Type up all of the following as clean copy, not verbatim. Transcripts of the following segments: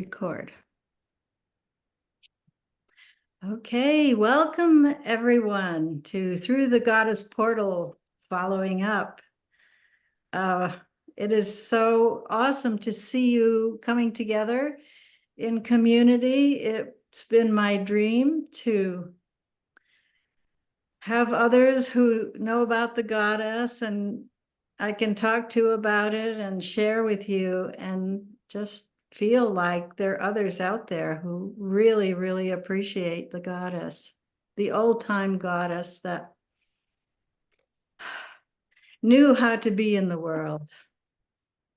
Record. Okay, welcome everyone to Through the Goddess Portal, following up. It is so awesome to see you coming together in community. It's been my dream to have others who know about the goddess and I can talk to about it and share with you and just feel like there are others out there who really, really appreciate the goddess, the old-time goddess that knew how to be in the world.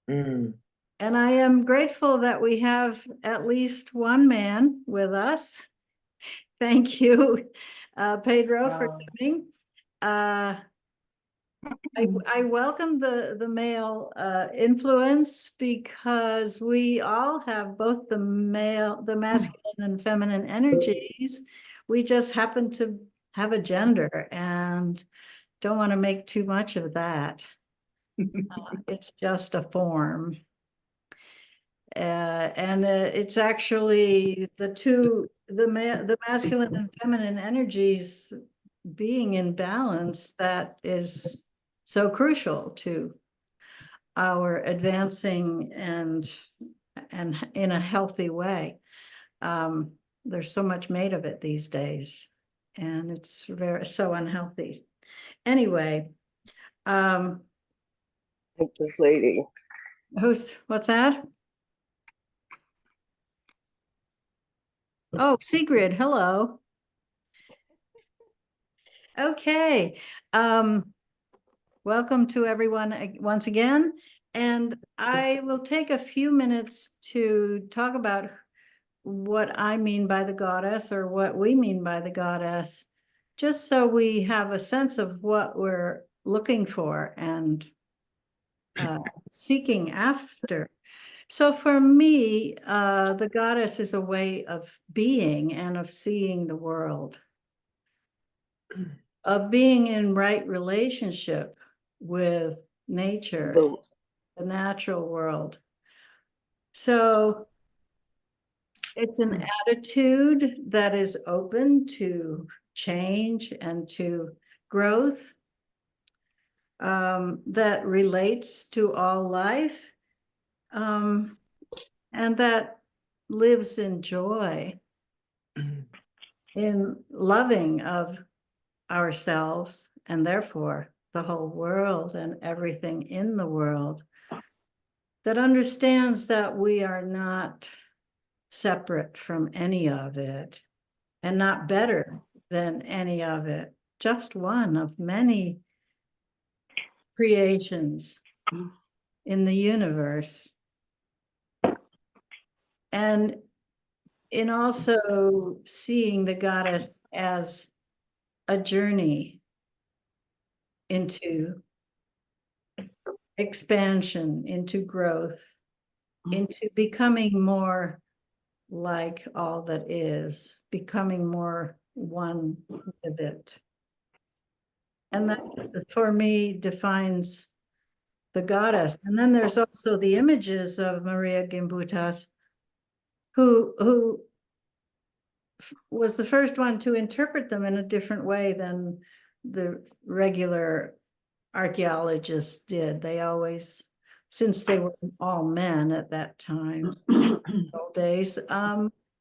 And I am grateful that we have at least one man with us. Thank you, Pedro, for coming. I welcome the male influence because we all have both the masculine and feminine energies. We just happen to have a gender and don't want to make too much of that. It's just a form. And it's actually the masculine and feminine energies being in balance that is so crucial to our advancing and in a healthy way. There's so much made of it these days, and it's so unhealthy. Anyway, like this lady. What's that? Oh, Sigrid, hello. Okay. Welcome to everyone once again. And I will take a few minutes to talk about what I mean by the goddess or what we mean by the goddess, just so we have a sense of what we're looking for and seeking after. So for me, the goddess is a way of being and of seeing the world, of being in right relationship with nature, the natural world. So it's an attitude that is open to change and to growth, that relates to all life, and that lives in joy, in loving of ourselves and therefore the whole world and everything in the world, that understands that we are not separate from any of it and not better than any of it, just one of many creations in the universe. And in also seeing the goddess as a journey into expansion, into growth, into becoming more like all that is, becoming more one with it. And that, for me, defines the goddess. And then there's also the images of Maria Gimbutas, who was the first one to interpret them in a different way than the regular archaeologists did. They always, since they were all men at that time, old days,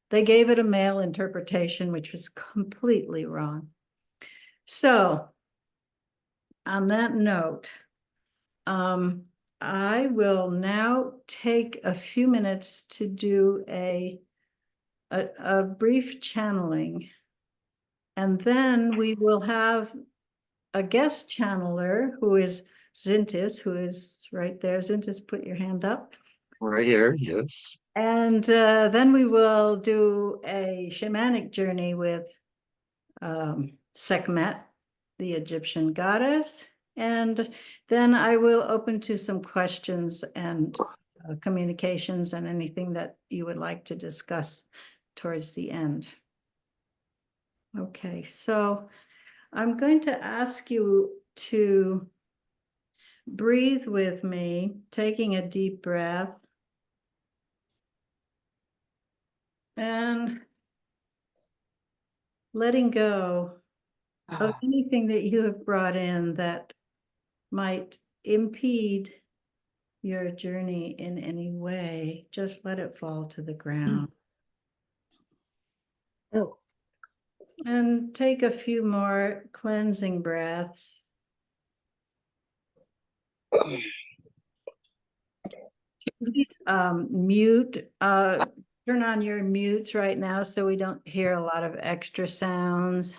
they gave it a male interpretation, which was completely wrong. So on that note, I will now take a few minutes to do a brief channeling, and then we will have a guest channeler who is Zintis, who is right there. Zintis, put your hand up. Right here, yes. And then we will do a shamanic journey with Sekhmet, the Egyptian goddess. And then I will open to some questions and communications and anything that you would like to discuss towards the end. Okay, so I'm going to ask you to breathe with me, taking a deep breath. And letting go of anything that you have brought in that might impede your journey in any way. Just let it fall to the ground. Oh, And take a few more cleansing breaths. Please mute, turn on your mutes right now so we don't hear a lot of extra sounds.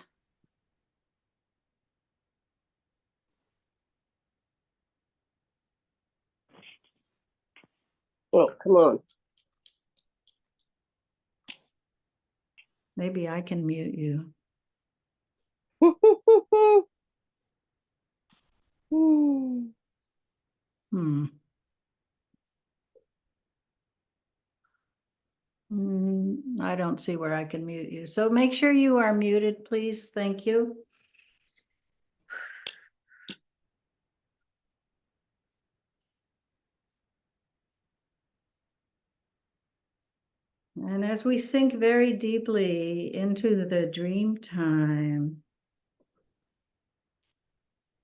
oh, come on. Maybe I can mute you. I don't see where I can mute you. So make sure you are muted, please. Thank you. And as we sink very deeply into the dream time,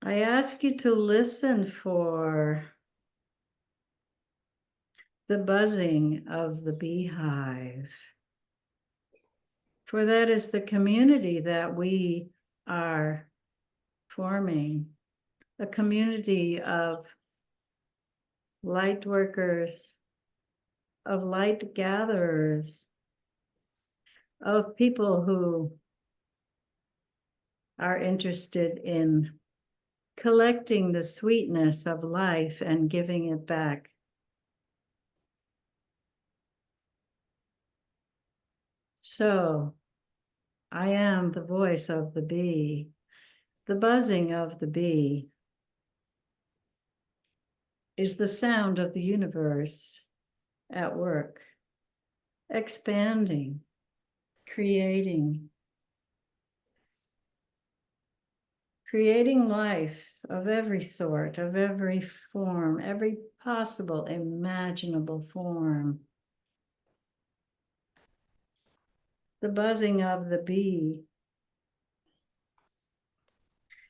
I ask you to listen for the buzzing of the beehive. For that is the community that we are forming, a community of light workers, of light gatherers, of people who are interested in collecting the sweetness of life and giving it back. So, I am the voice of the bee, the buzzing of the bee is the sound of the universe at work, expanding, creating life of every sort, of every form, every possible imaginable form. The buzzing of the bee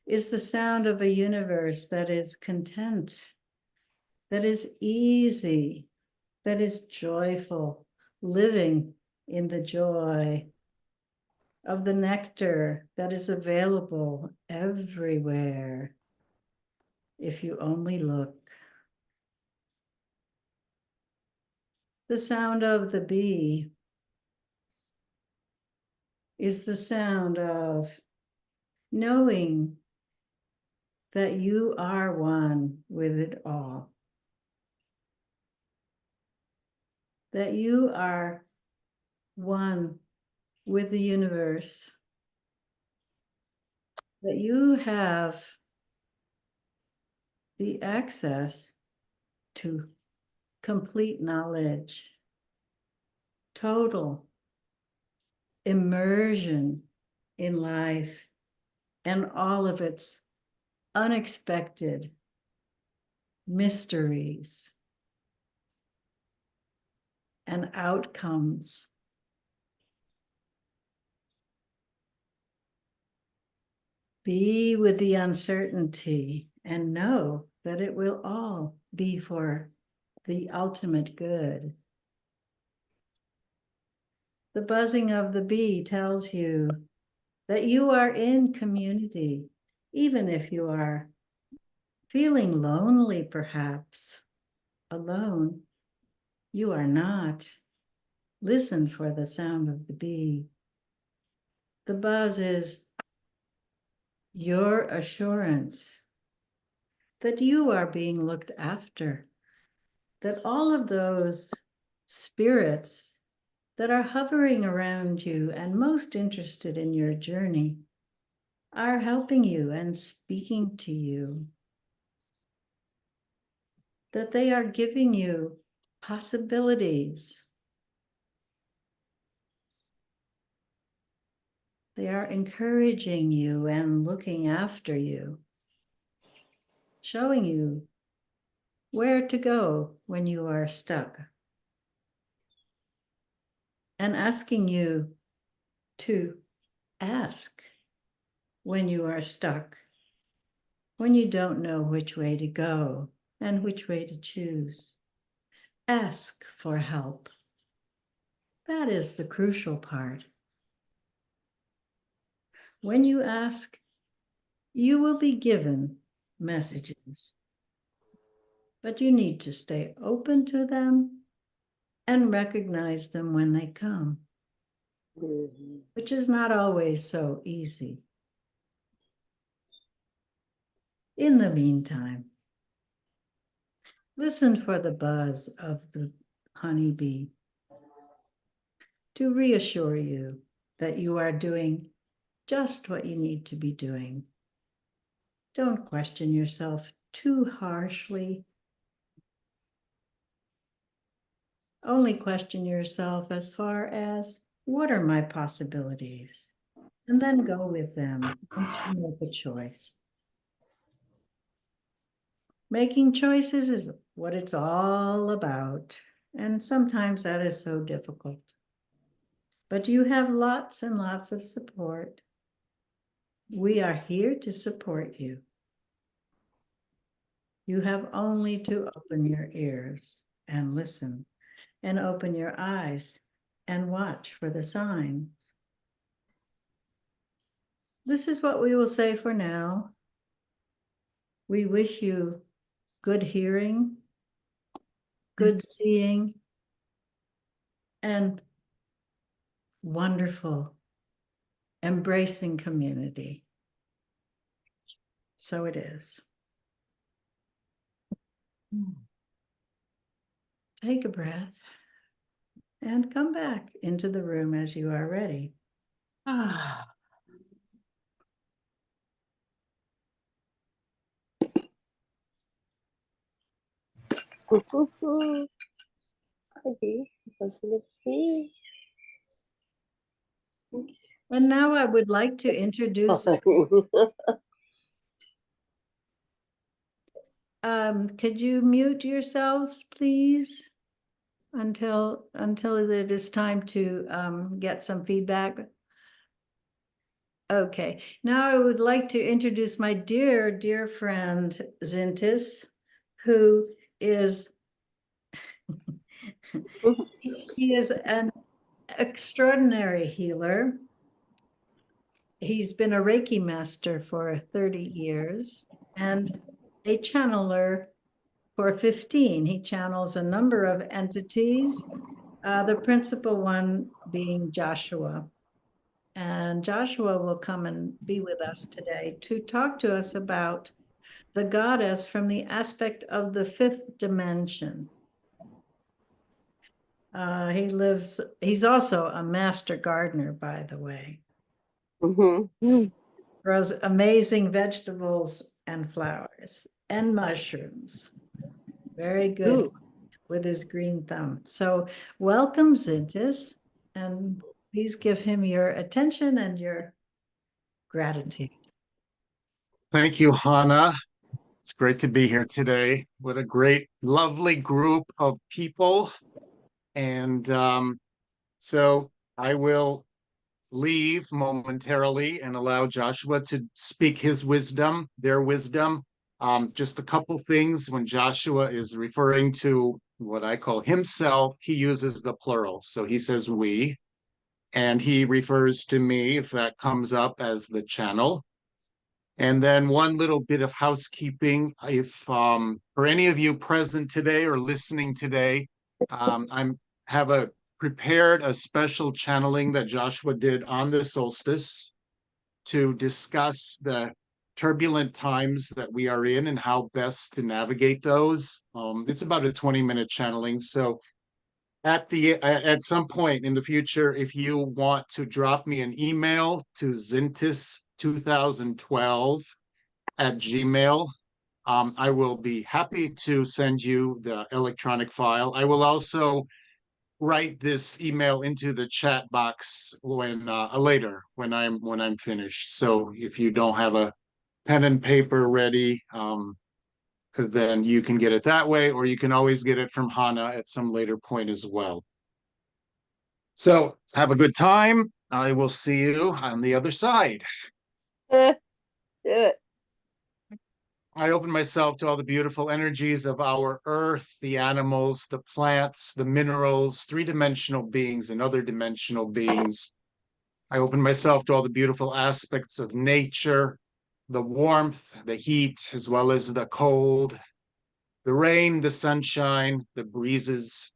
is the sound of a universe that is content, that is easy, that is joyful, living in the joy of the nectar that is available everywhere if you only look. The sound of the bee is the sound of knowing that you are one with it all, that you are one with the universe, that you have the access to complete knowledge, total immersion in life and all of its unexpected mysteries and outcomes. Be with the uncertainty and know that it will all be for the ultimate good. The buzzing of the bee tells you that you are in community, even if you are feeling lonely, perhaps alone. You are not. Listen for the sound of the bee. The buzz is your assurance that you are being looked after, that all of those spirits that are hovering around you and most interested in your journey are helping you and speaking to you, that they are giving you possibilities. They are encouraging you and looking after you, showing you where to go when you are stuck. and asking you to ask when you are stuck, when you don't know which way to go and which way to choose. Ask for help. That is the crucial part. When you ask, you will be given messages, but you need to stay open to them and recognize them when they come, which is not always so easy. In the meantime, listen for the buzz of the honeybee to reassure you that you are doing just what you need to be doing. Don't question yourself too harshly. Only question yourself as far as, what are my possibilities? And then go with them once you make a choice. Making choices is what it's all about. And sometimes that is so difficult. But you have lots and lots of support. We are here to support you. You have only to open your ears and listen, and open your eyes and watch for the signs. This is what we will say for now. We wish you good hearing, good seeing, and wonderful, embracing community. So it is. Take a breath and come back into the room as you are ready. Okay, doesn't it be? And now I would like to introduce, could you mute yourselves, please? Until it is time to get some feedback. Okay, now I would like to introduce my dear friend Zintis, who is he is an extraordinary healer. He's been a Reiki master for 30 years and a channeler for 15. He channels a number of entities, the principal one being Joshua. And Joshua will come and be with us today to talk to us about the goddess from the aspect of the fifth dimension. He's also a master gardener, by the way. Grows amazing vegetables and flowers and mushrooms. Very good with his green thumb. So welcome, Zintis, and please give him your attention and your gratitude. Thank you, Hana. It's great to be here today. What a great, lovely group of people. And so I will leave momentarily and allow Joshua to speak his wisdom, their wisdom. Just a couple things. When Joshua is referring to what I call himself, he uses the plural. So he says we, and he refers to me, if that comes up, as the channel. And then one little bit of housekeeping. If for any of you present today or listening today, I'm have prepared a special channeling that Joshua did on the solstice to discuss the turbulent times that we are in and how best to navigate those. It's about a 20-minute channeling. So at some point in the future, if you want to drop me an email to zintis2012@gmail, I will be happy to send you the electronic file. I will also write this email into the chat box when later when I'm finished. So if you don't have a pen and paper ready, then you can get it that way, or you can always get it from Hana at some later point as well. So have a good time. I will see you on the other side. Do it. I open myself to all the beautiful energies of our earth, the animals, the plants, the minerals, three-dimensional beings and other dimensional beings. I open myself to all the beautiful aspects of nature, the warmth, the heat, as well as the cold, the rain, the sunshine, the breezes.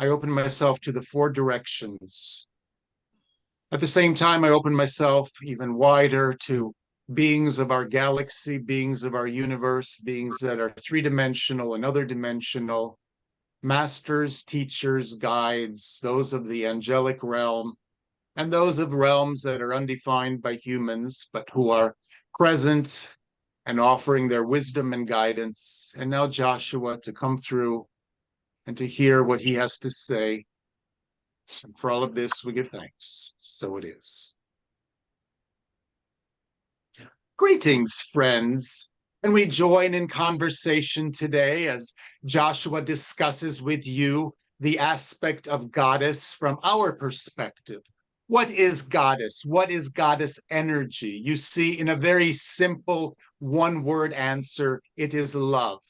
I open myself to the four directions. At the same time, I open myself even wider to beings of our galaxy, beings of our universe, beings that are three-dimensional and other dimensional, masters, teachers, guides, those of the angelic realm, and those of realms that are undefined by humans, but who are present and offering their wisdom and guidance. And now Joshua to come through and to hear what he has to say. And for all of this, we give thanks. So it is. Greetings, friends. And we join in conversation today as Joshua discusses with you the aspect of goddess from our perspective. What is goddess? What is goddess energy? You see, in a very simple one-word answer, it is love.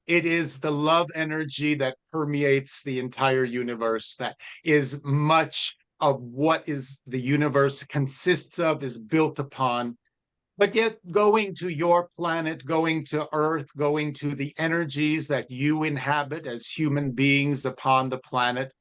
It is the love energy that permeates the entire universe, that is much of what is the universe consists of, is built upon. But yet, going to your planet, going to Earth, going to the energies that you inhabit as human beings upon the planet,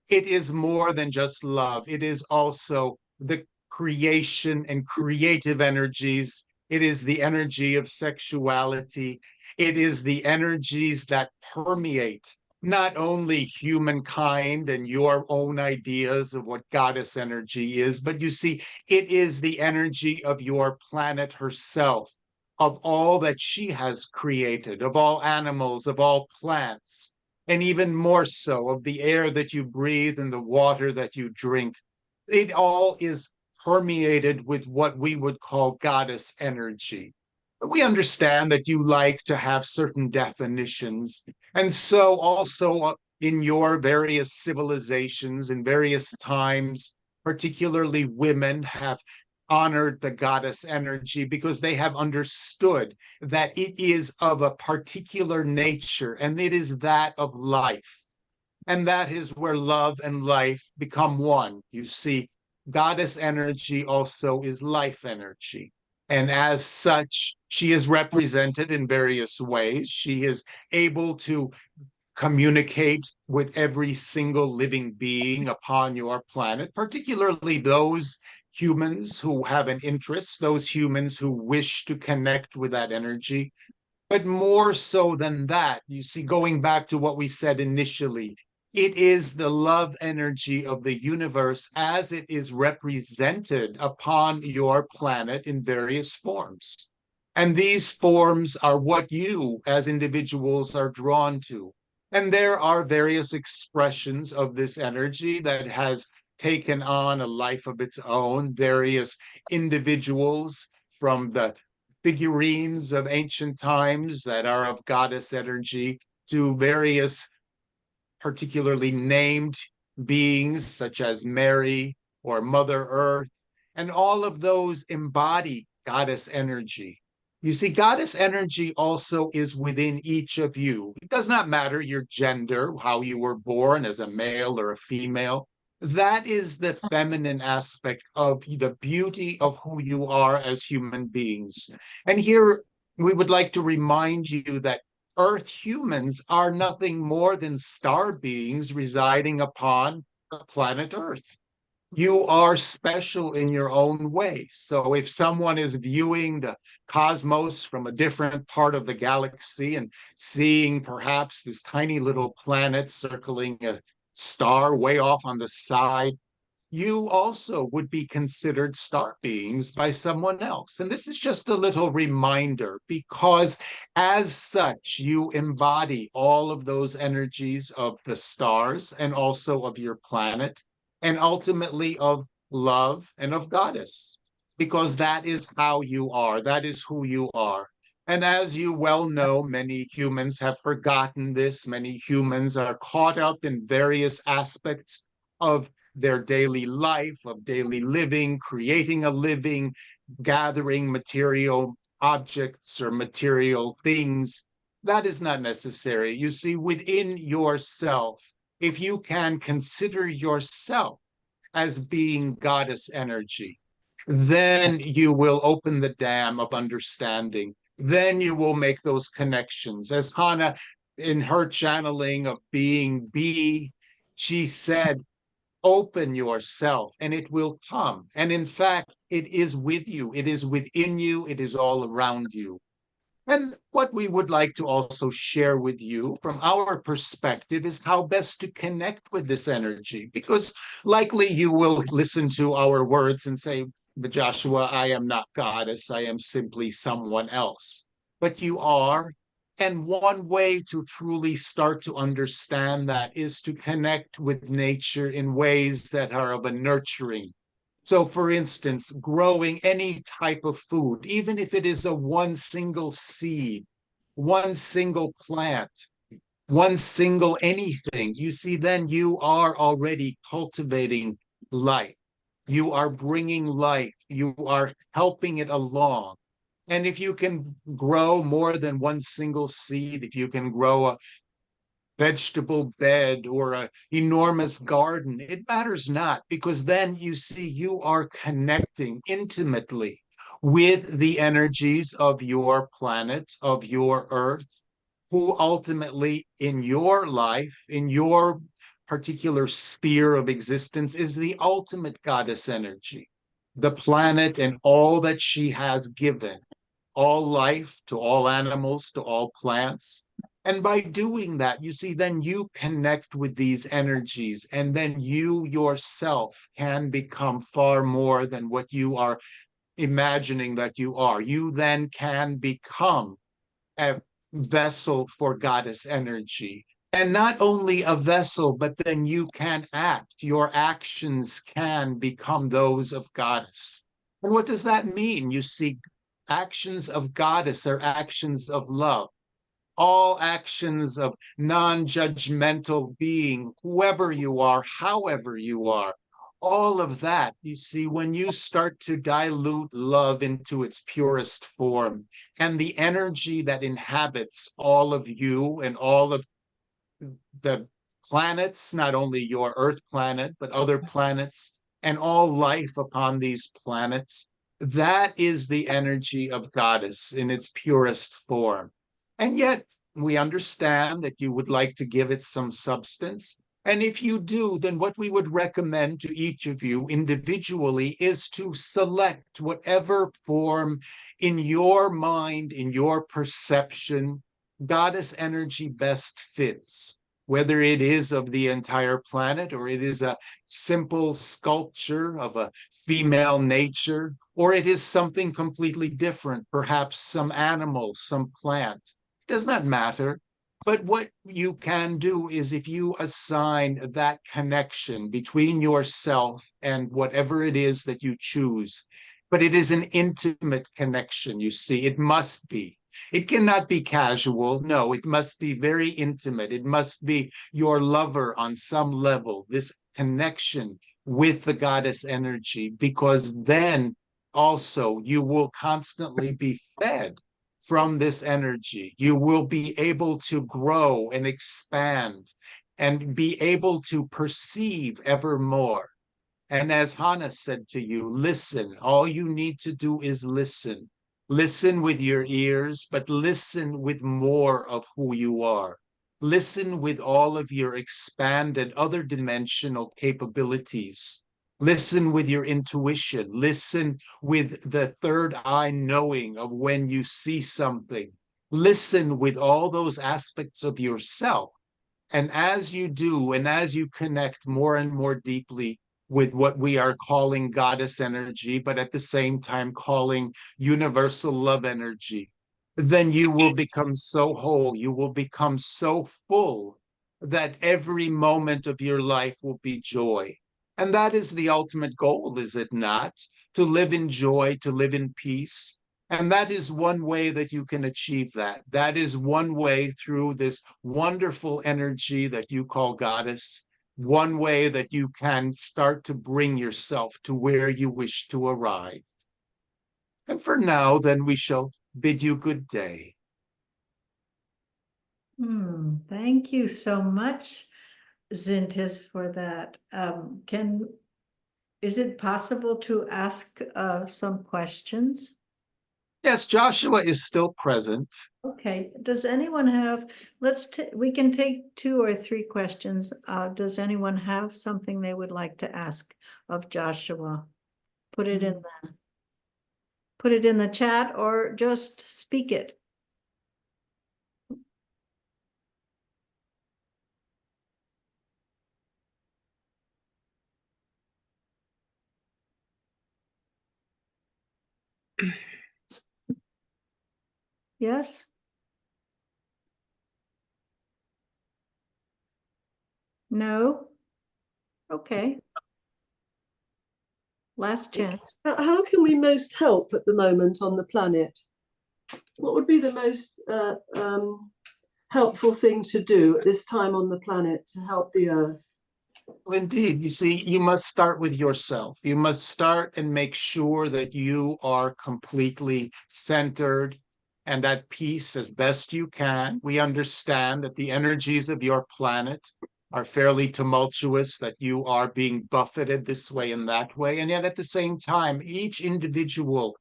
it is more than just love. It is also the creation and creative energies. It is the energy of sexuality. It is the energies that permeate not only humankind and your own ideas of what goddess energy is, but you see, it is the energy of your planet herself, of all that she has created, of all animals, of all plants, and even more so of the air that you breathe and the water that you drink. It all is permeated with what we would call goddess energy. We understand that you like to have certain definitions. And so also in your various civilizations in various times, particularly women have honored the goddess energy because they have understood that it is of a particular nature and it is that of life. And that is where love and life become one. You see, goddess energy also is life energy. And as such, she is represented in various ways. She is able to communicate with every single living being upon your planet, particularly those humans who have an interest, those humans who wish to connect with that energy. But more so than that, you see, going back to what we said initially, it is the love energy of the universe as it is represented upon your planet in various forms. And these forms are what you as individuals are drawn to. And there are various expressions of this energy that has taken on a life of its own, various individuals from the figurines of ancient times that are of goddess energy to various particularly named beings such as Mary or Mother Earth, and all of those embody goddess energy. You see, goddess energy also is within each of you. It does not matter your gender, how you were born as a male or a female. That is the feminine aspect of the beauty of who you are as human beings. And here we would like to remind you that Earth humans are nothing more than star beings residing upon the planet Earth. You are special in your own way. So if someone is viewing the cosmos from a different part of the galaxy and seeing perhaps this tiny little planet circling a star way off on the side, you also would be considered star beings by someone else. And this is just a little reminder because as such, you embody all of those energies of the stars and also of your planet and ultimately of love and of goddess, because that is how you are. That is who you are. And as you well know, many humans have forgotten this. Many humans are caught up in various aspects of their daily life, of daily living, creating a living, gathering material objects or material things. That is not necessary. You see, within yourself, if you can consider yourself as being goddess energy, then you will open the dam of understanding. Then you will make those connections. As Hana, in her channeling of being bee, she said, open yourself and it will come. And in fact, it is with you, it is within you, it is all around you. And what we would like to also share with you from our perspective is how best to connect with this energy. Because likely you will listen to our words and say, but Joshua, I am not goddess, I am simply someone else. But you are. And one way to truly start to understand that is to connect with nature in ways that are of a nurturing. So, for instance, growing any type of food, even if it is a one single seed, one single plant, one single anything, you see, then you are already cultivating life. You are bringing life. You are helping it along. And if you can grow more than one single seed, if you can grow a vegetable bed or an enormous garden, it matters not, because then you see you are connecting intimately with the energies of your planet, of your earth, who ultimately in your life, in your particular sphere of existence, is the ultimate goddess energy. The planet and all that she has given, all life to all animals, to all plants. And by doing that, you see, then you connect with these energies, and then you yourself can become far more than what you are imagining that you are. You then can become a vessel for goddess energy. And not only a vessel, but then you can act. Your actions can become those of goddess. And what does that mean? You see, actions of goddess are actions of love. All actions of non-judgmental being, whoever you are, however you are, all of that, you see, when you start to dilute love into its purest form, and the energy that inhabits all of you and all of the planets, not only your Earth planet, but other planets, and all life upon these planets, that is the energy of goddess in its purest form. And yet, we understand that you would like to give it some substance. And if you do, then what we would recommend to each of you individually is to select whatever form in your mind, in your perception, goddess energy best fits, whether it is of the entire planet or it is a simple sculpture of a female nature, or it is something completely different, perhaps some animal, some plant. It does not matter. But what you can do is if you assign that connection between yourself and whatever it is that you choose, but it is an intimate connection, you see, it must be. It cannot be casual. No, it must be very intimate. It must be your lover on some level, this connection with the goddess energy, because then also you will constantly be fed from this energy. You will be able to grow and expand and be able to perceive ever more. And as Hana said to you, listen. All you need to do is listen. Listen with your ears, but listen with more of who you are. Listen with all of your expanded other dimensional capabilities. Listen with your intuition. Listen with the third eye knowing of when you see something. Listen with all those aspects of yourself. And as you do, and as you connect more and more deeply with what we are calling goddess energy, but at the same time calling universal love energy, then you will become so whole, you will become so full that every moment of your life will be joy. And that is the ultimate goal, is it not? To live in joy, to live in peace. And that is one way that you can achieve that. That is one way through this wonderful energy that you call goddess, one way that you can start to bring yourself to where you wish to arrive. And for now, then we shall bid you good day. Thank you so much, Zintis, for that. Is it possible to ask some questions? Yes, Joshua is still present. Okay, does anyone have, we can take 2 or 3 questions. Does anyone have something they would like to ask of Joshua? Put it in the chat or just speak it. Yes? No? Okay. Last chance. How can we most help at the moment on the planet? What would be the most helpful thing to do at this time on the planet to help the Earth? Well, indeed, you see, you must start with yourself. You must start and make sure that you are completely centered and at peace as best you can. We understand that the energies of your planet are fairly tumultuous, that you are being buffeted this way and that way. And yet at the same time, each individual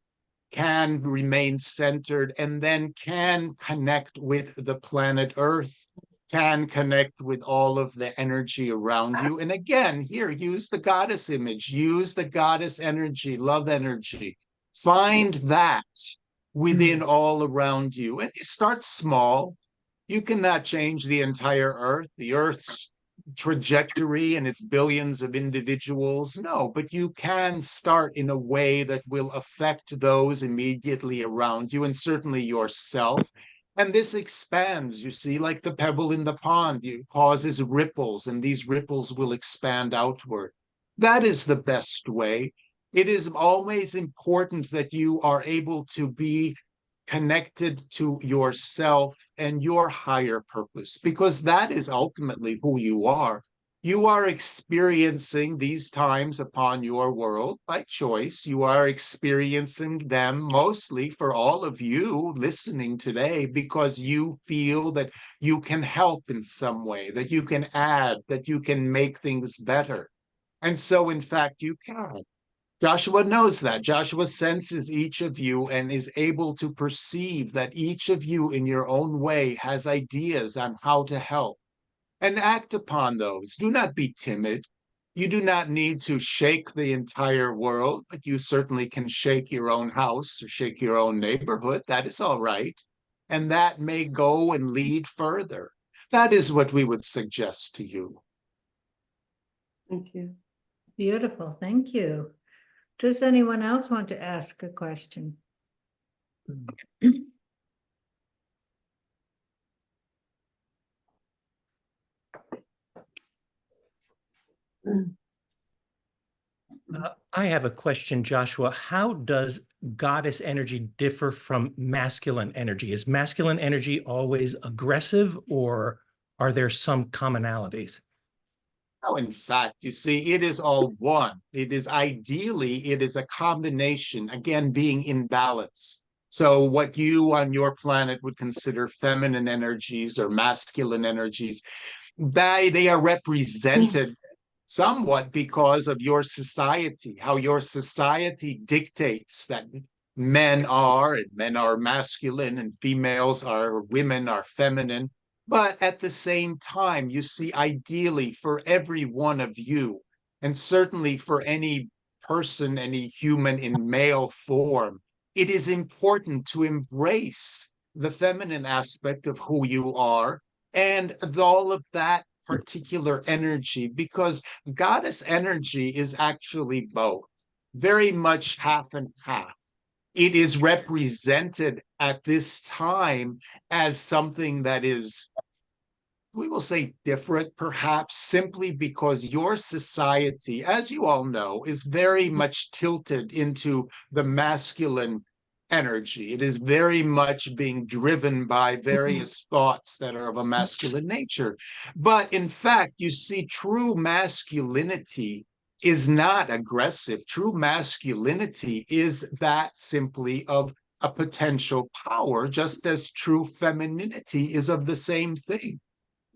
can remain centered and then can connect with the planet Earth, can connect with all of the energy around you. And again, here, use the goddess image, use the goddess energy, love energy. Find that within all around you. And you start small. You cannot change the entire Earth, the Earth's trajectory and its billions of individuals. No, but you can start in a way that will affect those immediately around you and certainly yourself. And this expands, you see, like the pebble in the pond, it causes ripples, and these ripples will expand outward. That is the best way. It is always important that you are able to be connected to yourself and your higher purpose, because that is ultimately who you are. You are experiencing these times upon your world by choice. You are experiencing them mostly for all of you listening today because you feel that you can help in some way, that you can add, that you can make things better. And so, in fact, you can. Joshua knows that. Joshua senses each of you and is able to perceive that each of you in your own way has ideas on how to help and act upon those. Do not be timid. You do not need to shake the entire world, but you certainly can shake your own house or shake your own neighborhood. That is all right. And that may go and lead further. That is what we would suggest to you. Thank you. Beautiful. Thank you. Does anyone else want to ask a question? I have a question, Joshua. How does goddess energy differ from masculine energy? Is masculine energy always aggressive, or are there some commonalities? Oh, in fact, you see, it is all one. It is a combination, again, being in balance. So what you on your planet would consider feminine energies or masculine energies, they are represented somewhat because of your society, how your society dictates that men are masculine and women are feminine. But at the same time, you see, ideally for every one of you, and certainly for any person, any human in male form, it is important to embrace the feminine aspect of who you are and all of that particular energy, because goddess energy is actually both, very much half and half. It is represented at this time as something that is, we will say, different, perhaps, simply because your society, as you all know, is very much tilted into the masculine energy. It is very much being driven by various thoughts that are of a masculine nature. But in fact, you see, true masculinity is not aggressive. True masculinity is that simply of a potential power, just as true femininity is of the same thing.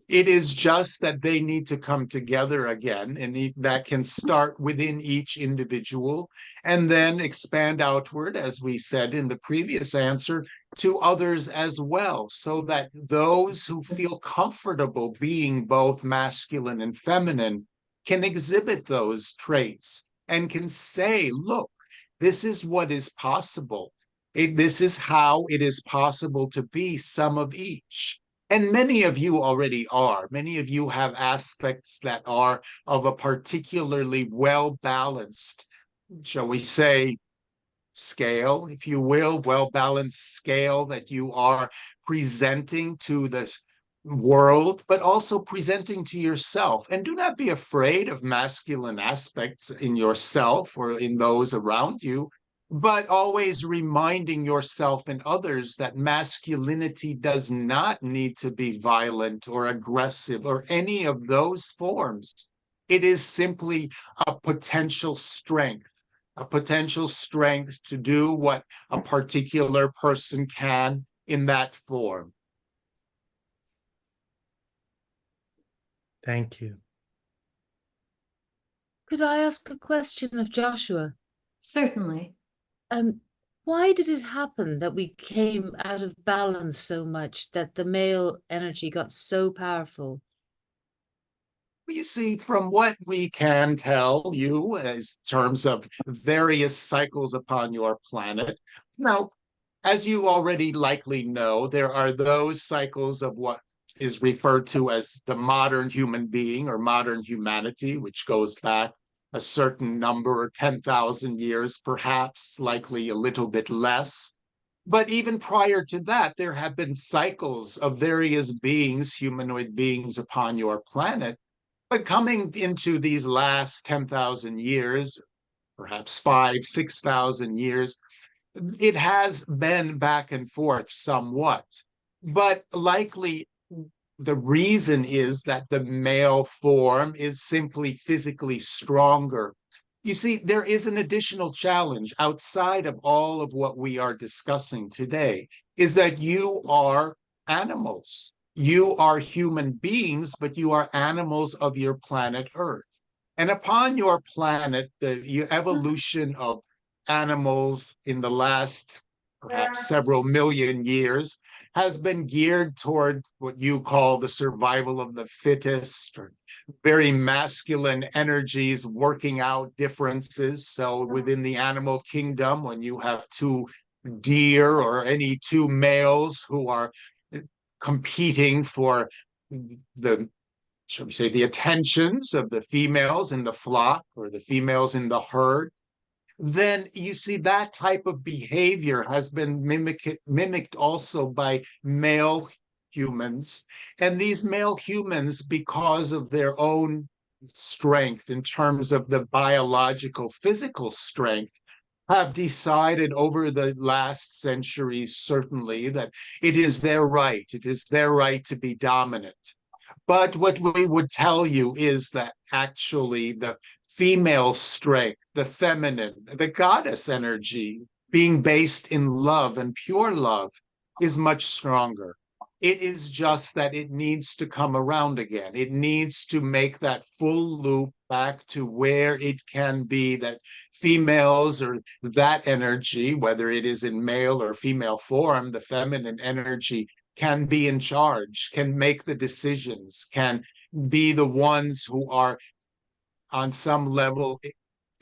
It is just that they need to come together again, and that can start within each individual and then expand outward, as we said in the previous answer, to others as well, so that those who feel comfortable being both masculine and feminine can exhibit those traits and can say, look, this is what is possible. This is how it is possible to be some of each. And many of you already are. Many of you have aspects that are of a particularly well-balanced, shall we say, scale, if you will, well-balanced scale that you are presenting to the world, but also presenting to yourself. And do not be afraid of masculine aspects in yourself or in those around you, but always reminding yourself and others that masculinity does not need to be violent or aggressive or any of those forms. It is simply a potential strength to do what a particular person can in that form. Thank you. Could I ask a question of Joshua? Certainly. Why did it happen that we came out of balance so much, that the male energy got so powerful? You see, from what we can tell you as terms of various cycles upon your planet, now, as you already likely know, there are those cycles of what is referred to as the modern human being or modern humanity, which goes back a certain number, or 10,000 years, perhaps, likely a little bit less. But even prior to that, there have been cycles of various beings, humanoid beings upon your planet. But coming into these last 10,000 years, perhaps 6,000 years, it has been back and forth somewhat. But likely the reason is that the male form is simply physically stronger. You see, there is an additional challenge outside of all of what we are discussing today, is that you are animals. You are human beings, but you are animals of your planet Earth. And upon your planet, the evolution of animals in the last perhaps several million years has been geared toward what you call the survival of the fittest, or very masculine energies working out differences. So within the animal kingdom, when you have two deer or any two males who are competing for the, shall we say, the attentions of the females in the flock or the females in the herd, then you see that type of behavior has been mimicked also by male humans. And these male humans, because of their own strength in terms of the biological, physical strength, have decided over the last centuries, certainly, that it is their right. It is their right to be dominant. But what we would tell you is that actually the female strength, the feminine, the goddess energy, being based in love and pure love, is much stronger. It is just that it needs to come around again. It needs to make that full loop back to where it can be that females, or that energy, whether it is in male or female form, the feminine energy, can be in charge, can make the decisions, can be the ones who are on some level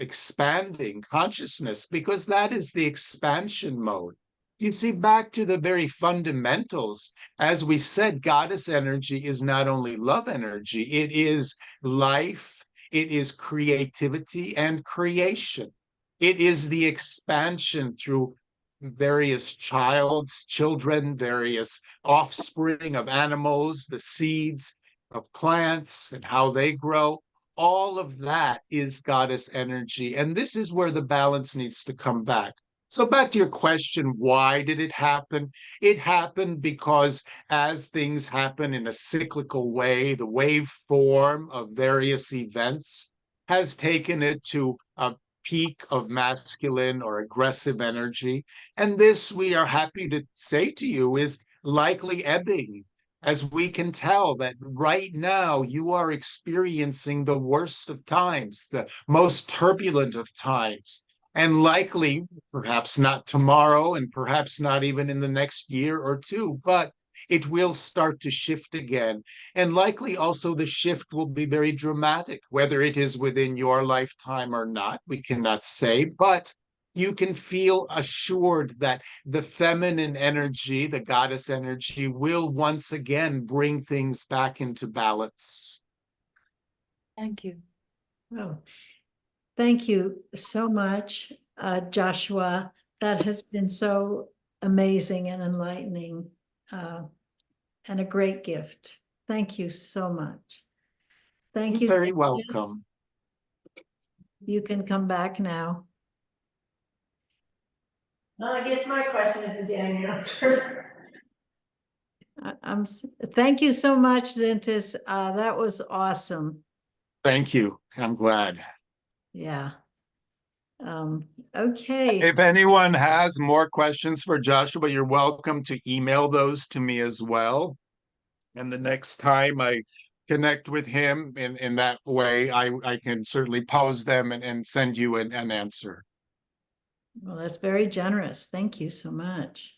expanding consciousness, because that is the expansion mode. You see, back to the very fundamentals, as we said, goddess energy is not only love energy, it is life, it is creativity and creation. It is the expansion through various children, various offspring of animals, the seeds of plants and how they grow. All of that is goddess energy. And this is where the balance needs to come back. So back to your question, why did it happen? It happened because as things happen in a cyclical way, the waveform of various events has taken it to a peak of masculine or aggressive energy. And this, we are happy to say to you, is likely ebbing. As we can tell that right now you are experiencing the worst of times, the most turbulent of times, and likely perhaps not tomorrow and perhaps not even in the next year or two, but it will start to shift again. And likely also the shift will be very dramatic, whether it is within your lifetime or not, we cannot say, but you can feel assured that the feminine energy, the goddess energy, will once again bring things back into balance. Thank you. Oh, thank you so much, Joshua. That has been so amazing and enlightening, and a great gift. Thank you so much. Thank you. Very welcome. You can come back now. Well, I guess my question isn't getting answered. Thank you so much, Zintis. That was awesome. Thank you. I'm glad. Yeah. Okay. If anyone has more questions for Joshua, you're welcome to email those to me as well. And the next time I connect with him in that way, I can certainly pose them and send you an answer. Well, that's very generous. Thank you so much.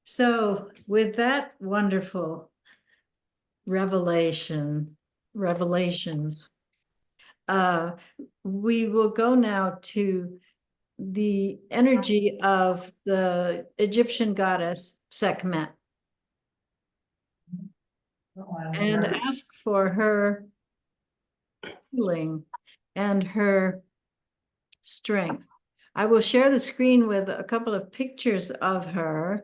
So with that wonderful revelations, we will go now to the energy of the Egyptian goddess Sekhmet and ask for her healing and her strength. I will share the screen with a couple of pictures of her.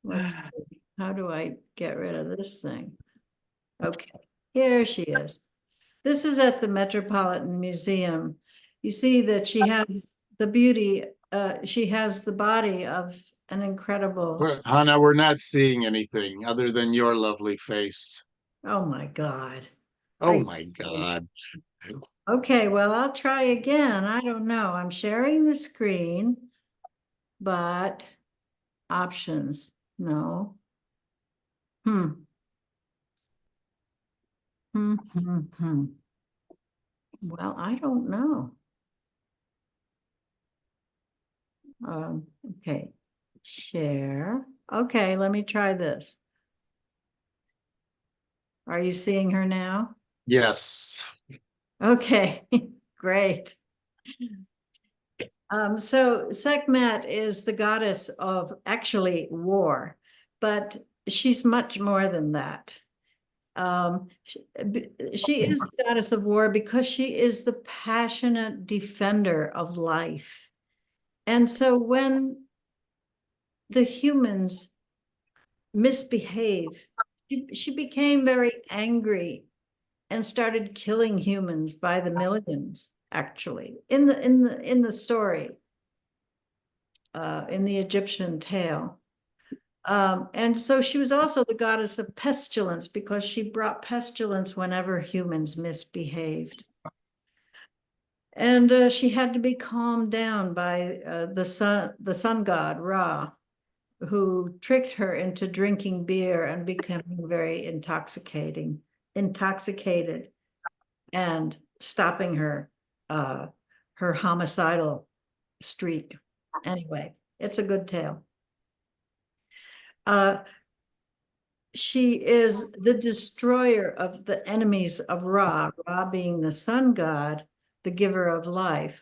Let's see. How do I get rid of this thing? Okay, here she is. This is at the Metropolitan Museum. You see that she has the beauty, she has the body of an incredible. Hana, we're not seeing anything other than your lovely face. Oh my God. Oh my God. Okay, well, I'll try again. I don't know. I'm sharing the screen, but options, no. Well, I don't know. Okay, share. Okay, let me try this. Are you seeing her now? Yes. Okay, great. So Sekhmet is the goddess of actually war, but she's much more than that. She is the goddess of war because she is the passionate defender of life. And so when the humans misbehave, she became very angry and started killing humans by the millions, actually, in the story, in the Egyptian tale. And so she was also the goddess of pestilence because she brought pestilence whenever humans misbehaved. And she had to be calmed down by the sun god, Ra, who tricked her into drinking beer and becoming very intoxicated and stopping her homicidal streak. Anyway, it's a good tale. She is the destroyer of the enemies of Ra, Ra being the sun god, the giver of life.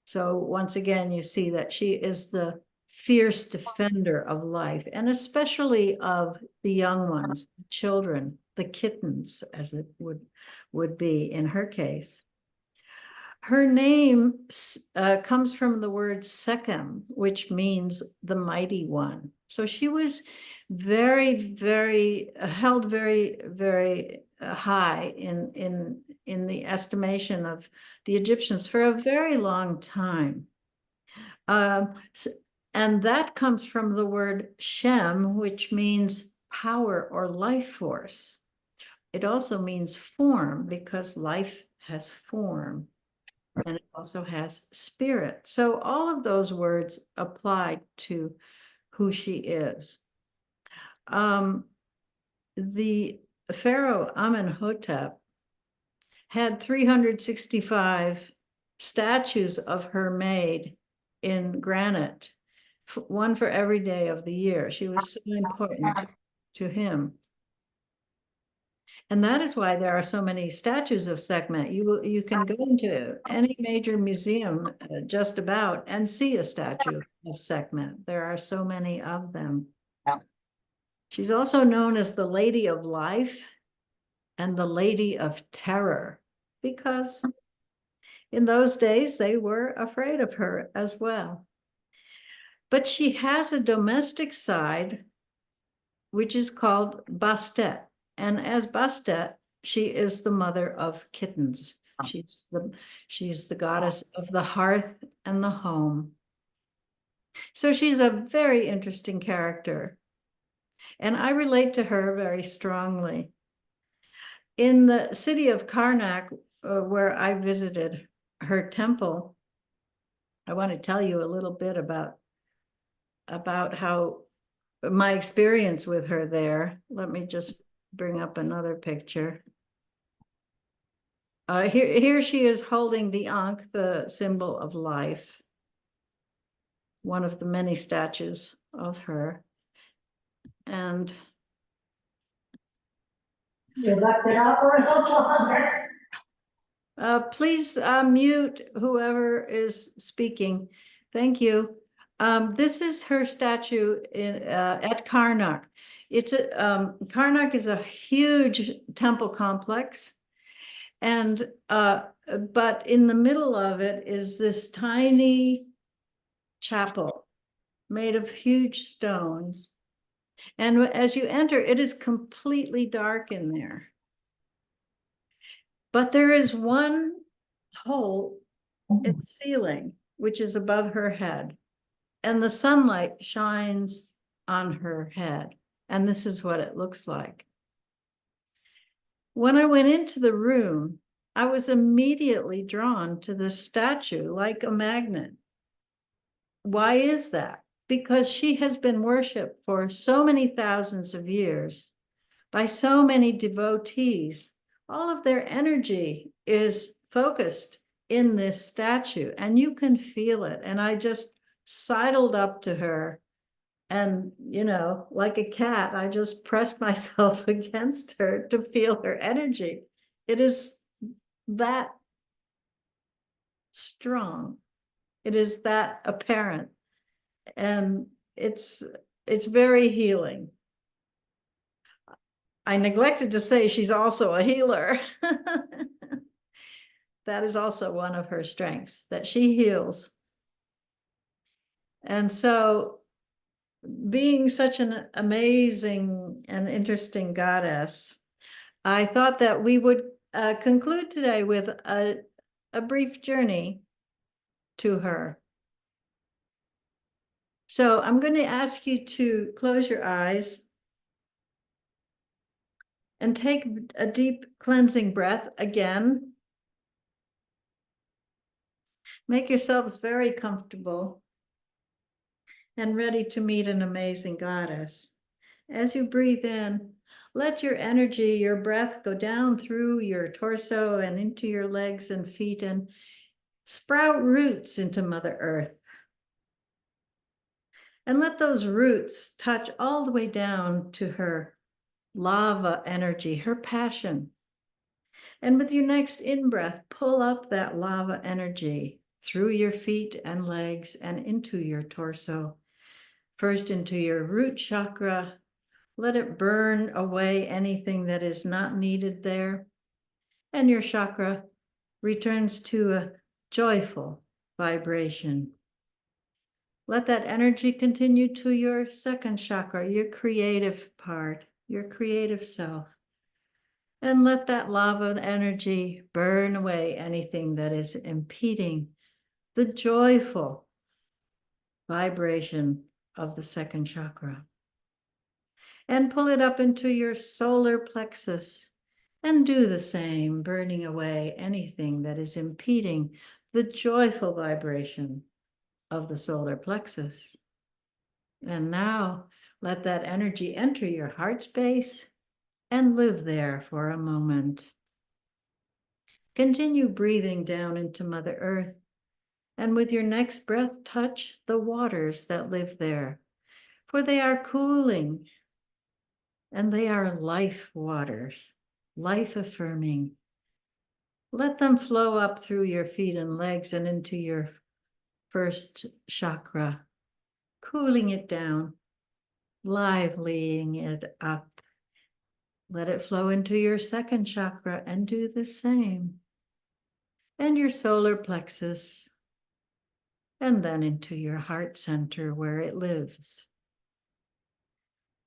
So once again, you see that she is the fierce defender of life, and especially of the young ones, children, the kittens, as it would be in her case. Her name comes from the word Sekhem, which means the mighty one. So she was held very high in the estimation of the Egyptians for a very long time. And that comes from the word Shem, which means power or life force. It also means form, because life has form, and it also has spirit. So all of those words apply to who she is. The Pharaoh Amenhotep had 365 statues of her made in granite, one for every day of the year. She was so important to him. And that is why there are so many statues of Sekhmet. You can go into any major museum just about and see a statue of Sekhmet. There are so many of them. She's also known as the Lady of Life and the Lady of Terror, because in those days they were afraid of her as well. But she has a domestic side, which is called Bastet. And as Bastet, she is the mother of kittens. She's the goddess of the hearth and the home. So she's a very interesting character. And I relate to her very strongly. In the city of Karnak, where I visited her temple, I want to tell you a little bit about how my experience with her there. Let me just bring up another picture. Here she is holding the Ankh, the symbol of life, one of the many statues of her. And You left it up for a little longer. please mute whoever is speaking. Thank you. This is her statue at Karnak. Karnak is a huge temple complex, and but in the middle of it is this tiny chapel made of huge stones. And as you enter, it is completely dark in there. But there is one hole in the ceiling, which is above her head, and the sunlight shines on her head. And this is what it looks like. When I went into the room, I was immediately drawn to this statue like a magnet. Why is that? Because she has been worshipped for so many thousands of years by so many devotees. All of their energy is focused in this statue, and you can feel it. And I just sidled up to her, and, you know, like a cat, I just pressed myself against her to feel her energy. It is that strong. It is that apparent. And it's very healing. I neglected to say she's also a healer. That is also one of her strengths, that she heals. And so, being such an amazing and interesting goddess, I thought that we would conclude today with a brief journey to her. So I'm going to ask you to close your eyes and take a deep cleansing breath again. Make yourselves very comfortable and ready to meet an amazing goddess. As you breathe in, let your energy, your breath go down through your torso and into your legs and feet and sprout roots into Mother Earth. And let those roots touch all the way down to her lava energy, her passion. And with your next in-breath, pull up that lava energy through your feet and legs and into your torso. First into your root chakra. Let it burn away anything that is not needed there. And your chakra returns to a joyful vibration. Let that energy continue to your second chakra, your creative part, your creative self. And let that lava energy burn away anything that is impeding the joyful vibration of the second chakra. And pull it up into your solar plexus and do the same, burning away anything that is impeding the joyful vibration of the solar plexus. And now let that energy enter your heart space and live there for a moment. Continue breathing down into Mother Earth, and with your next breath, touch the waters that live there, for they are cooling, and they are life waters, life affirming. Let them flow up through your feet and legs and into your first chakra, cooling it down, liveling it up. Let it flow into your second chakra and do the same. And your solar plexus, and then into your heart center where it lives.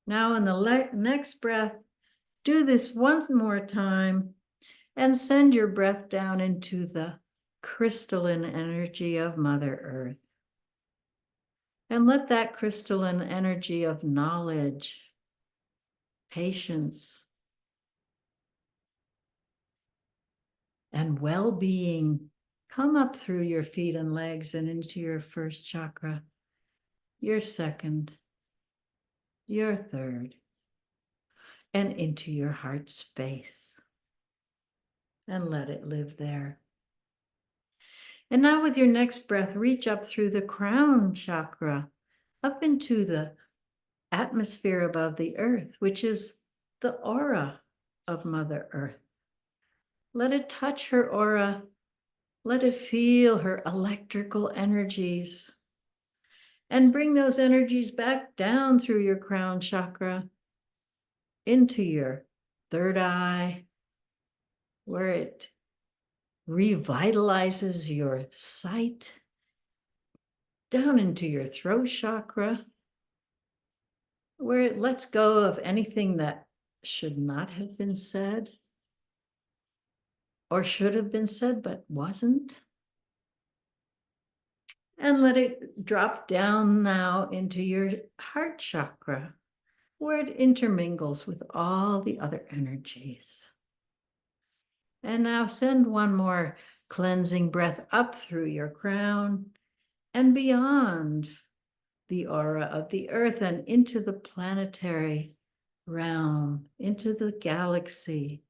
Now in the next breath, do this once more time and send your breath down into the crystalline energy of Mother Earth. And let that crystalline energy of knowledge, patience, and well-being come up through your feet and legs and into your first chakra, your second, your third, and into your heart space. And let it live there. And now with your next breath, reach up through the crown chakra, up into the atmosphere above the earth, which is the aura of Mother Earth. Let it touch her aura. Let it feel her electrical energies. And bring those energies back down through your crown chakra into your third eye, where it revitalizes your sight, down into your throat chakra, where it lets go of anything that should not have been said or should have been said but wasn't. And let it drop down now into your heart chakra, where it intermingles with all the other energies. And now send one more cleansing breath up through your crown and beyond the aura of the earth and into the planetary realm, into the galaxy.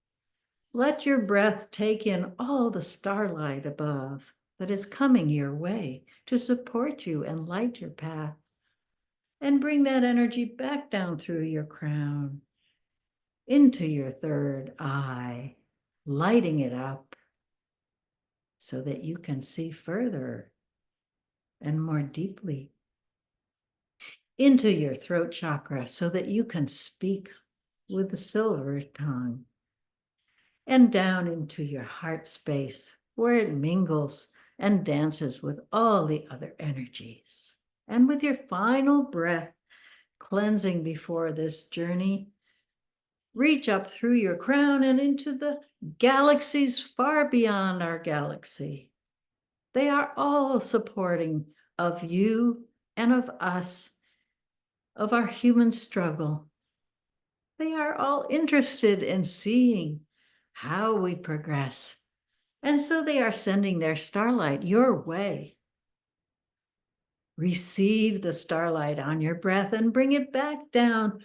Let your breath take in all the starlight above that is coming your way to support you and light your path. And bring that energy back down through your crown into your third eye, lighting it up so that you can see further and more deeply, into your throat chakra so that you can speak with the silver tongue, and down into your heart space where it mingles and dances with all the other energies. And with your final breath, cleansing before this journey, reach up through your crown and into the galaxies far beyond our galaxy. They are all supporting of you and of us, of our human struggle. They are all interested in seeing how we progress. And so they are sending their starlight your way. Receive the starlight on your breath and bring it back down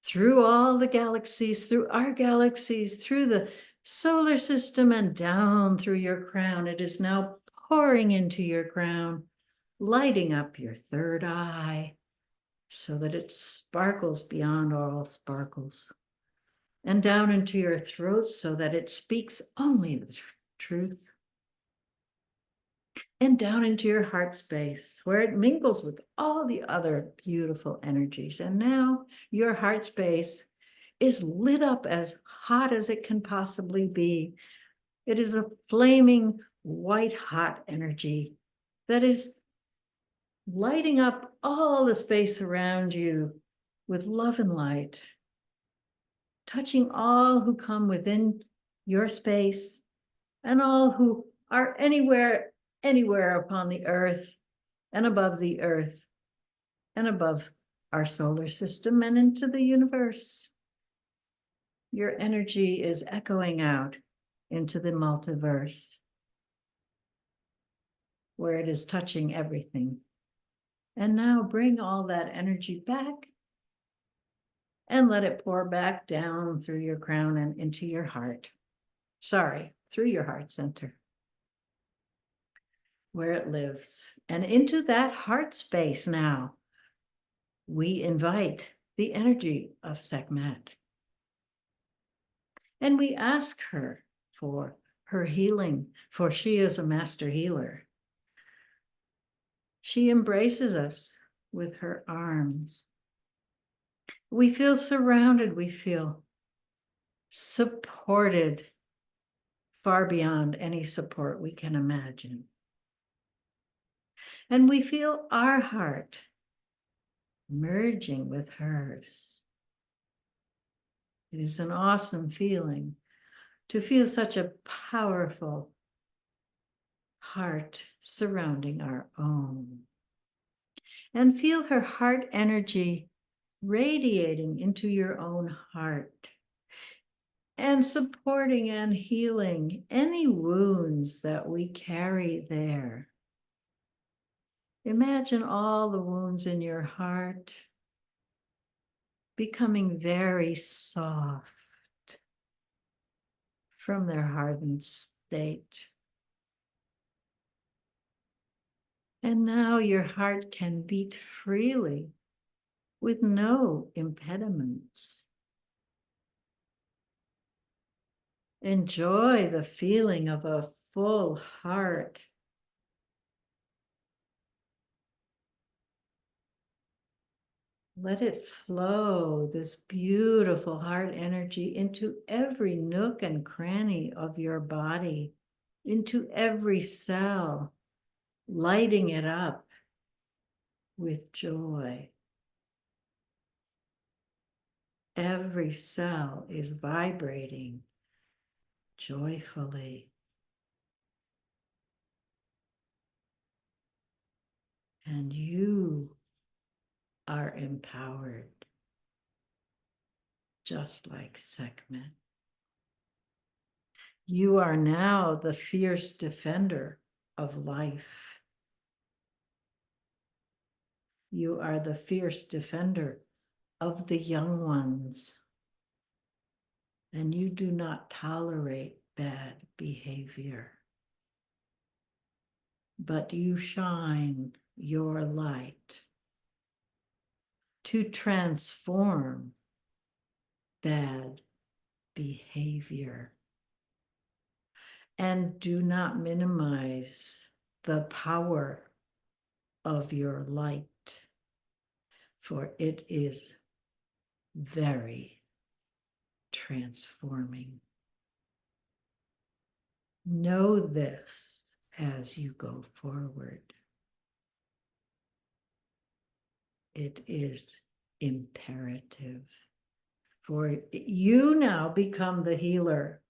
through all the galaxies, through our galaxies, through the solar system and down through your crown. It is now pouring into your crown, lighting up your third eye so that it sparkles beyond all sparkles, and down into your throat so that it speaks only the truth, and down into your heart space where it mingles with all the other beautiful energies. And now your heart space is lit up as hot as it can possibly be. It is a flaming white hot energy that is lighting up all the space around you with love and light. touching all who come within your space and all who are anywhere upon the earth and above the earth and above our solar system and into the universe. Your energy is echoing out into the multiverse, where it is touching everything. And now bring all that energy back and let it pour back down through your crown and into your heart. Sorry, through your heart center, where it lives. And into that heart space now, we invite the energy of Sekhmet. And we ask her for her healing, for she is a master healer. She embraces us with her arms. We feel surrounded, we feel supported far beyond any support we can imagine. And we feel our heart merging with hers. It is an awesome feeling to feel such a powerful heart surrounding our own. And feel her heart energy radiating into your own heart and supporting and healing any wounds that we carry there. Imagine all the wounds in your heart becoming very soft from their hardened state. And now your heart can beat freely with no impediments. Enjoy the feeling of a full heart. Let it flow, this beautiful heart energy, into every nook and cranny of your body, into every cell, lighting it up with joy. Every cell is vibrating joyfully. And you are empowered, just like Sekhmet. You are now the fierce defender of life. You are the fierce defender of the young ones. And you do not tolerate bad behavior, but you shine your light to transform bad behavior. And do not minimize the power of your light, for it is very transforming. Know this as you go forward. It is imperative, for you now become the healer.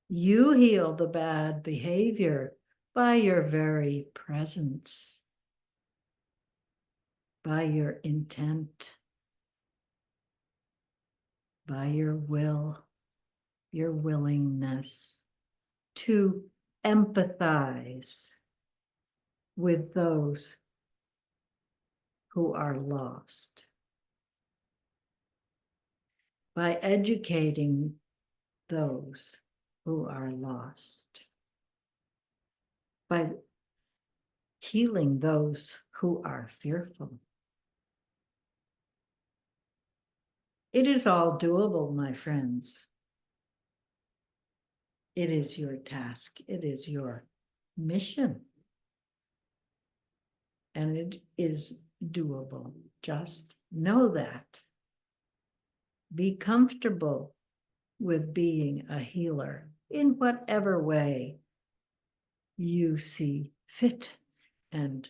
You heal the bad behavior by your very presence, by your intent, by your will, your willingness to empathize with those who are lost, by educating those who are lost, by healing those who are fearful. It is all doable, my friends. It is your task. It is your mission. And it is doable. Just know that. Be comfortable with being a healer in whatever way you see fit and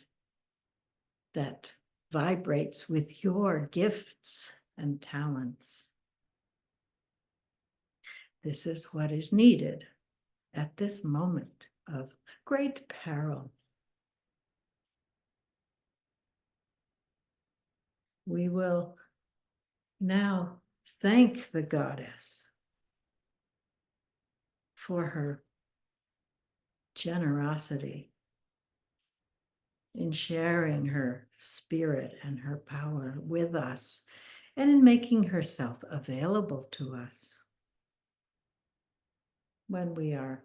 that vibrates with your gifts and talents. This is what is needed at this moment of great peril. We will now thank the goddess for her generosity in sharing her spirit and her power with us and in making herself available to us when we are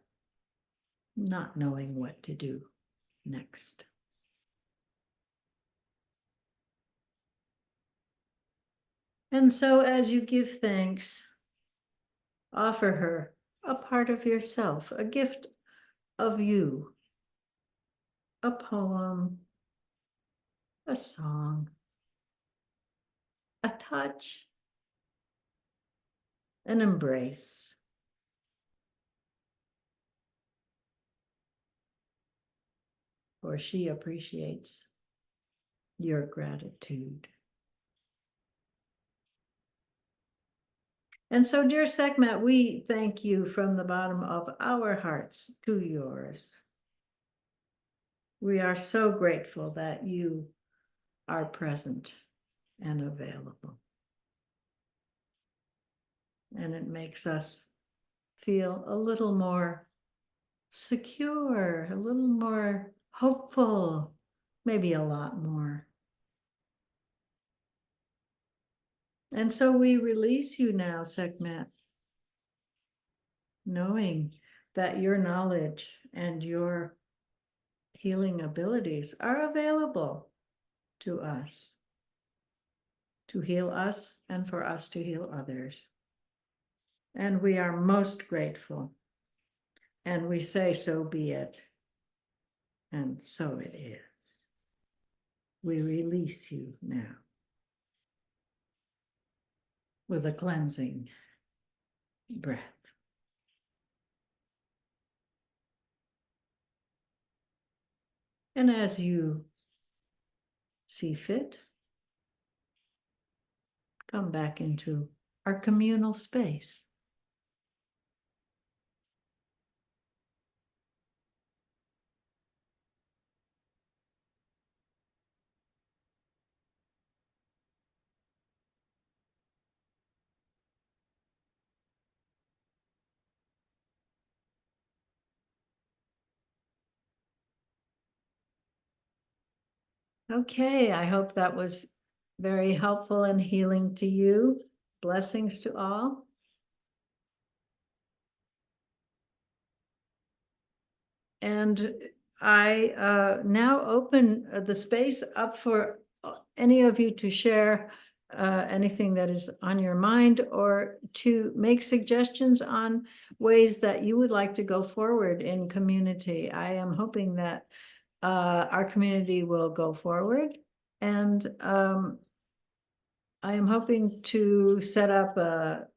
not knowing what to do next. And so as you give thanks, offer her a part of yourself, a gift of you, a poem, a song, a touch, an embrace. For she appreciates your gratitude. And so, dear Sekhmet, we thank you from the bottom of our hearts to yours. We are so grateful that you are present and available. And it makes us feel a little more secure, a little more hopeful, maybe a lot more. And so we release you now, Sekhmet, knowing that your knowledge and your healing abilities are available to us, to heal us and for us to heal others. And we are most grateful. And we say, so be it. And so it is. We release you now with a cleansing breath. And as you see fit, come back into our communal space. Okay, I hope that was very helpful and healing to you. Blessings to all. And I now open the space up for any of you to share anything that is on your mind or to make suggestions on ways that you would like to go forward in community. I am hoping that our community will go forward, and I am hoping to set up a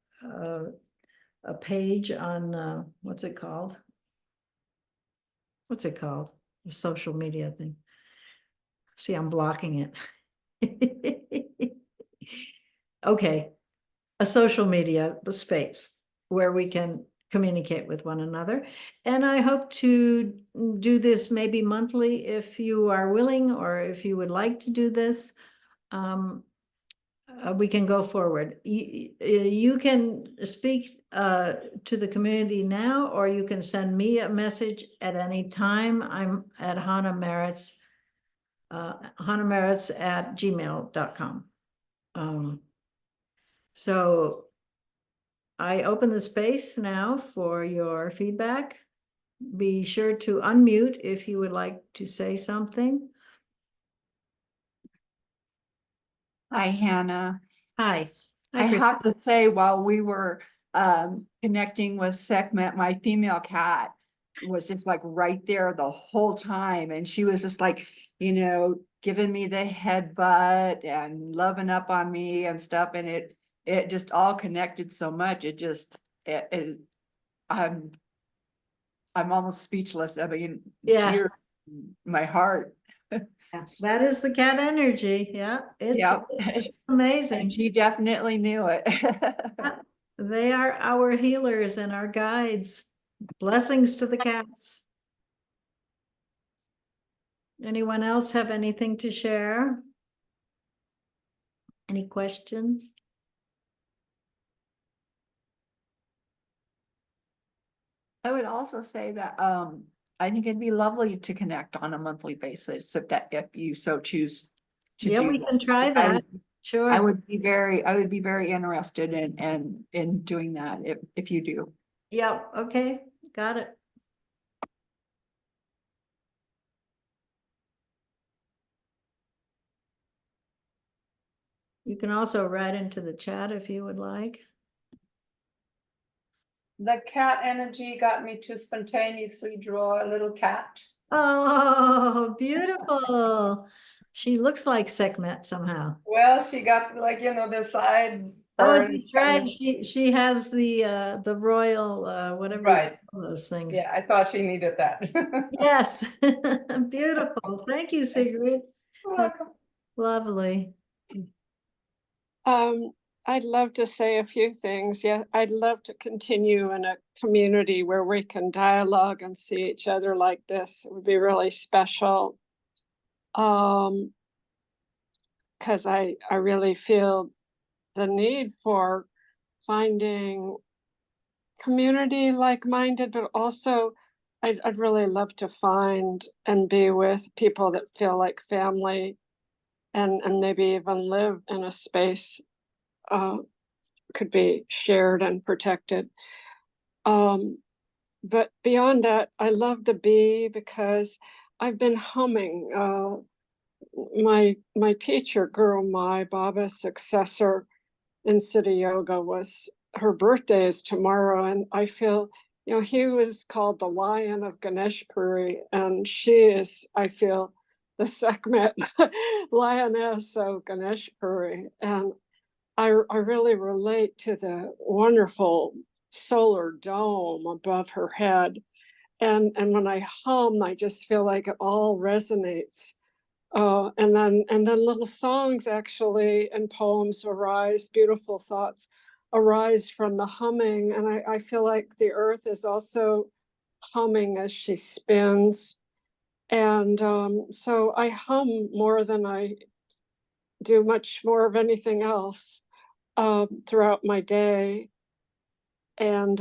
page on what's it called? What's it called? The social media thing. See, I'm blocking it. Okay, a social media space where we can communicate with one another. And I hope to do this maybe monthly if you are willing, or if you would like to do this. We can go forward. You can speak to the community now, or you can send me a message at any time. I'm at Hana Merits, hanamerits@gmail.com. So I open the space now for your feedback. Be sure to unmute if you would like to say something. Hi, Hannah. Hi. I have to say, while we were connecting with Sekhmet, my female cat was just like right there the whole time. And she was just like, you know, giving me the headbutt and loving up on me and stuff. And it just all connected so much. I'm almost speechless. I mean, Yeah. tear in my heart. Yeah, that is the cat energy. Yeah, Yep. it's And amazing. she definitely knew it. They are our healers and our guides. Blessings to the cats. Anyone else have anything to share? Any questions? I would also say that I think it'd be lovely to connect on a monthly basis if you so choose to Yeah, do we that. can try I that. would- Sure. I would be very interested in doing that if you do. Yeah, okay, got it. You can also write into the chat if you would like. The cat energy got me to spontaneously draw a little cat. Oh, beautiful. She looks like Sekhmet somehow. Well, she got like, you know, the sides. Oh, burned that's kind right. of- She has the royal whatever you Right. call those things. Yeah, I thought she needed that. Yes. Beautiful. Thank you, Sigrid. Welcome. Lovely. I'd love to say a few things. Yeah, I'd love to continue in a community where we can dialogue and see each other like this. It would be really special. Because I really feel the need for finding community like-minded, but also I'd really love to find and be with people that feel like family and maybe even live in a space could be shared and protected. But beyond that, I love the bee because I've been humming. My teacher, Guru Mai Baba's successor in Siddha Yoga, her birthday is tomorrow, and I feel, you know, he was called the Lion of Ganesh Puri, and she is, I feel, the Sekhmet lioness of Ganesh Puri, and I really relate to the wonderful solar dome above her head. And when I hum, I just feel like it all resonates. And then little songs actually and poems arise, beautiful thoughts arise from the humming. And I feel like the earth is also humming as she spins. And so I hum more than I do much more of anything else throughout my day. And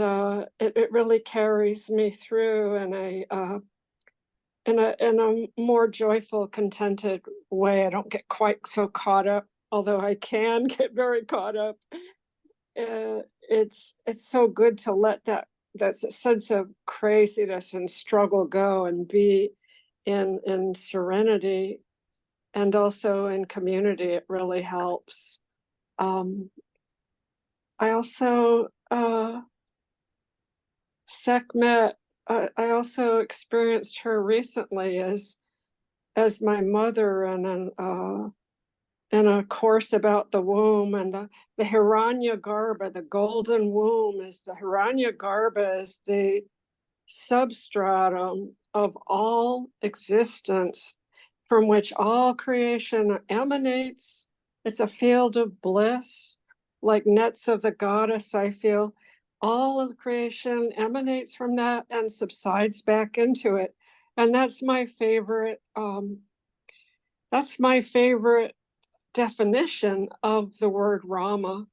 it really carries me through in a more joyful, contented way. I don't get quite so caught up, although I can get very caught up. It's so good to let that sense of craziness and struggle go and be in serenity, and also in community. It really helps. I also Sekhmet, I also experienced her recently as my mother in a course about the womb, and the Hiranyagarbha, the golden womb, is the Hiranyagarbha is the substratum of all existence, from which all creation emanates. It's a field of bliss, like nets of the goddess. I feel all of creation emanates from that and subsides back into it. And that's my favorite. That's my favorite definition of the word Rama.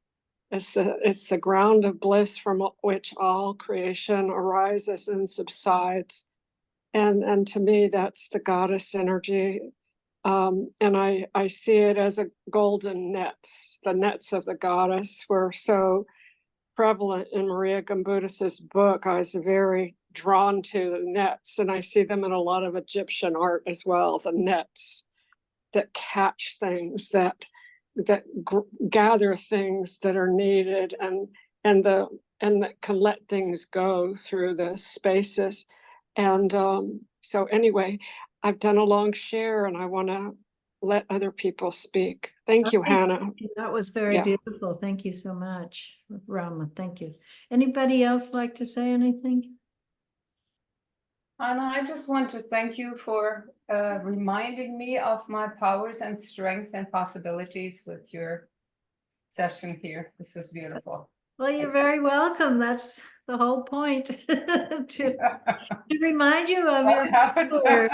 It's the ground of bliss from which all creation arises and subsides. And to me, that's the goddess energy. And I see it as a golden nets. The nets of the goddess were so prevalent in Maria Gambudis's book. I was very drawn to the nets, and I see them in a lot of Egyptian art as well. The nets that catch things, that gather things that are needed, and that can let things go through the spaces. And so anyway, I've done a long share, and I want to let other people speak. Thank you, Hannah. That was very beautiful. Thank you so much, Rama. Thank you. Anybody else like to say anything? Anna, I just want to thank you for reminding me of my powers and strengths and possibilities with your session here. This was beautiful. Well, you're very welcome. That's the whole point, to remind you of What your happened? power.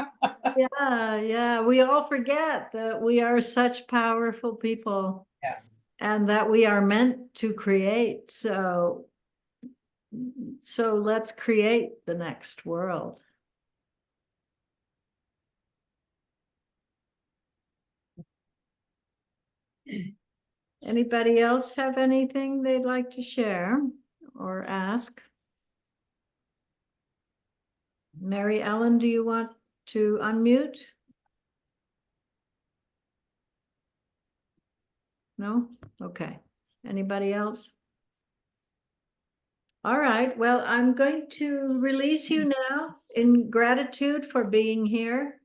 Yeah. We all forget that we are such powerful people. Yeah. And that we are meant to create. So let's create the next world. Anybody else have anything they'd like to share or ask? Mary Ellen, do you want to unmute? No? Okay. Anybody else? All right. Well, I'm going to release you now in gratitude for being here.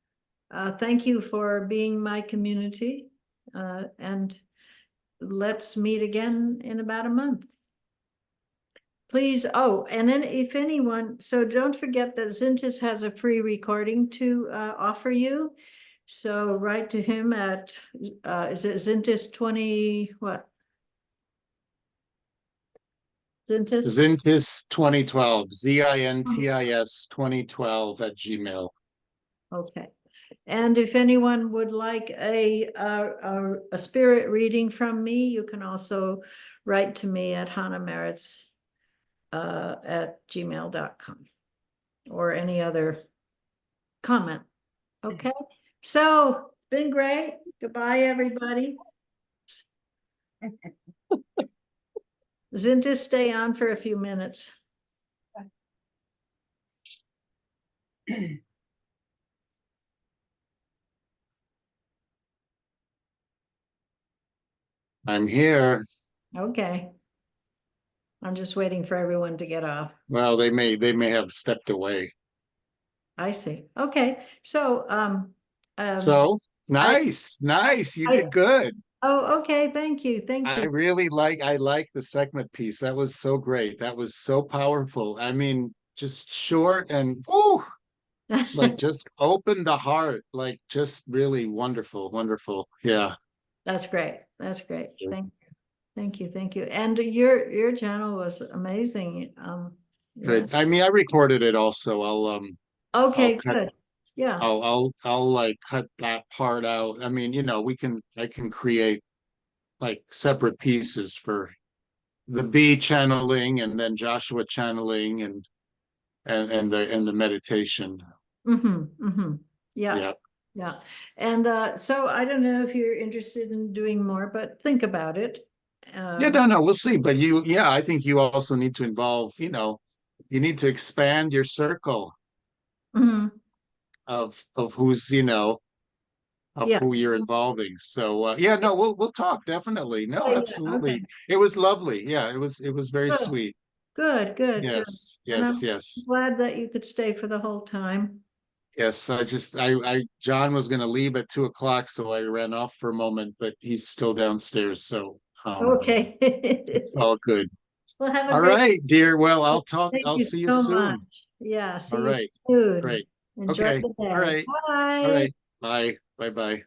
Thank you for being my community. And let's meet again in about a month. Please, oh, and then if anyone, so don't forget that Zintis has a free recording to offer you. So write to him at, is it Zintis 20, what? Zintis? Zintis 2012, ZINTIS 2012 at Gmail. Okay. And if anyone would like a spirit reading from me, you can also write to me at hanamerits at gmail.com or any other comment. Okay. So it's been great. Goodbye, everybody. Zintis, stay on for a few minutes. I'm here. Okay. I'm just waiting for everyone to get off. Well, they may have stepped away. I see. Okay. So, So nice. You did good. oh, okay. Thank you. Thank I you. really I like the Sekhmet piece. That was so great. That was so powerful. I mean, just short and like just open the heart. Like just really wonderful. Yeah. That's great. That's great. Sure. Thank you. And your channel was amazing. Yeah. Good. I mean, I recorded it also. Okay, I'll cut, good. Yeah. I'll like cut that part out. I mean, I can create like separate pieces for the bee channeling and then Joshua channeling and the meditation. Yeah. Yeah. And so I don't know if you're interested in doing more, but think about it. Yeah, no, we'll see. But I think you also need to involve, you need to expand your circle of who's, of Yeah. who you're involving. So no, we'll talk definitely. No, Yeah, absolutely. okay. It was lovely. Yeah, it was very Good. sweet. Good. Yes, And I'm yes. glad that you could stay for the whole time. Yes, John was going to leave at 2 o'clock, so I ran off for a moment, but he's still downstairs, so Okay. it's all good. Well, have a All great. right, dear. Well, Thank I'll you see you so soon. much. Yeah. See All you right, soon. great. Enjoy Okay. the day. All right. Bye. All right. Bye. Bye.